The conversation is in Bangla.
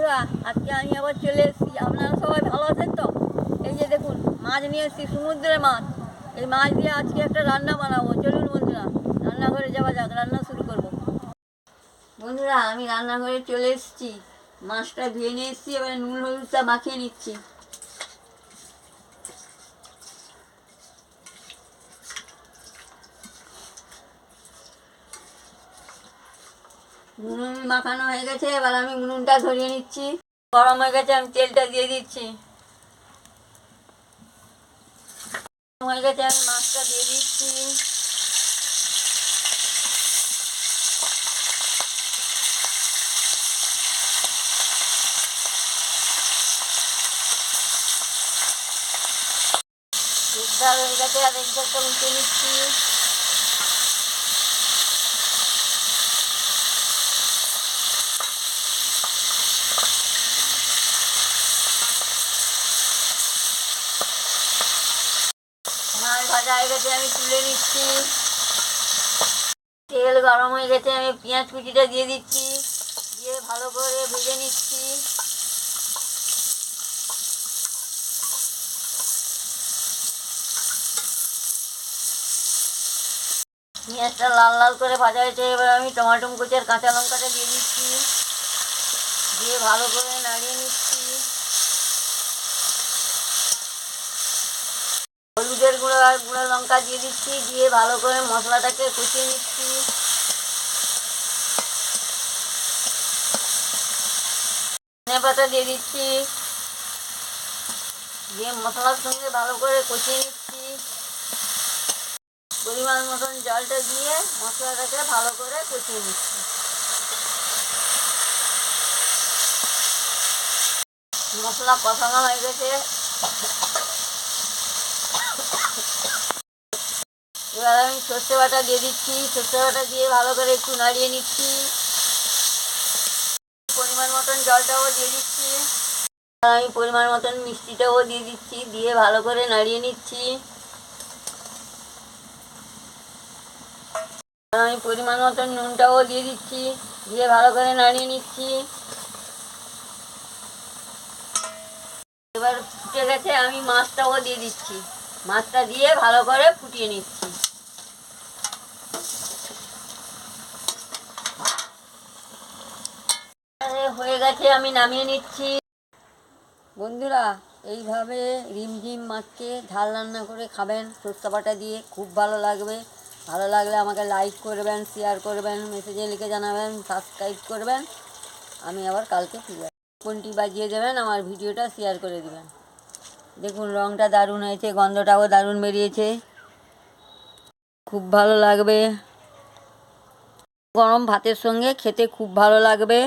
বন্ধুরা, আজকে আমি আবার চলে এসেছি। আপনারা সবাই ভালো আছেন তো? এই যে দেখুন, মাছ নিয়ে এসেছি, সমুদ্রের মাছ। এই মাছ দিয়ে আজকে একটা রান্না বানাবো। চলুন বন্ধুরা, রান্নাঘরে যাওয়া যাক, রান্না শুরু করব। বন্ধুরা, আমি রান্নাঘরে চলে এসেছি। মাছটা ধুয়ে নিয়ে এসেছি, এবার নুন হলুদটা মাখিয়ে নিচ্ছি। নুন মাখানো হয়ে গেছে, এবার আমি নুনটা ধরিয়ে নিচ্ছি। গরম হয়ে গেছে, আমি তেলটা দিয়ে দিচ্ছি। হয়ে গেছে, আমি মাছটা দিয়ে দিচ্ছি। দুধটা হয়ে গেছে, আর একটা উঠে নিচ্ছি। মাছ ভাজা হয়ে গেছে, আমি তুলে নিচ্ছি। তেল গরম হয়ে গেছে, আমি পেঁয়াজ কুচিটা দিয়ে দিচ্ছি, দিয়ে ভালো করে ভেজে নিচ্ছি। পেঁয়াজটা লাল লাল করে ভাজা হয়েছে, এবার আমি টমাটো কুচি আর কাঁচা লঙ্কাটা দিয়ে দিচ্ছি, দিয়ে ভালো করে নাড়িয়ে নিচ্ছি। হলুদের গুঁড়ো আর গুঁড়ো লঙ্কা দিয়ে দিচ্ছি, দিয়ে ভালো করে মশলাটাকে কষিয়ে নিচ্ছি। ধনে পাতা দিয়ে দিচ্ছি, দিয়ে মশলার সঙ্গে ভালো করে কষিয়ে নিচ্ছি। পরিমাণ মতন জলটা দিয়ে মশলাটাকে ভালো করে কষিয়ে নিচ্ছি। মশলা কষানো হয়ে গেছে, এবার আমি সর্ষে বাটা দিয়ে দিচ্ছি। সর্ষে বাটা দিয়ে ভালো করে একটু নাড়িয়ে নিচ্ছি। পরিমাণ মতন জলটাও দিয়ে দিচ্ছি। আমি পরিমাণ মতন মিষ্টিটাও দিয়ে দিচ্ছি, দিয়ে ভালো করে নাড়িয়ে নিচ্ছি। আমি পরিমাণ মতন নুনটাও দিয়ে দিচ্ছি, দিয়ে ভালো করে নাড়িয়ে নিচ্ছি। এবার ফুটে গেছে, আমি মাছটাও দিয়ে দিচ্ছি। মাছটা দিয়ে ভালো করে ফুটিয়ে নিচ্ছি। হয়ে গেছে, আমি নামিয়ে নিচ্ছি। বন্ধুরা, এইভাবে রিমঝিম মাছকে ঝাল রান্না করে খাবেন সর্ষে বাটা দিয়ে, খুব ভালো লাগবে। ভালো লাগলে আমাকে লাইক করবেন, শেয়ার করবেন, মেসেজে লিখে জানাবেন, সাবস্ক্রাইব করবেন। আমি আবার কালকে ফিরে আসবো। কোনটি বাজিয়ে দেবেন, আমার ভিডিওটা শেয়ার করে দেবেন। দেখুন, রঙটা দারুণ হয়েছে, গন্ধটাও দারুণ বেরিয়েছে, খুব ভালো লাগবে। গরম ভাতের সঙ্গে খেতে খুব ভালো লাগবে।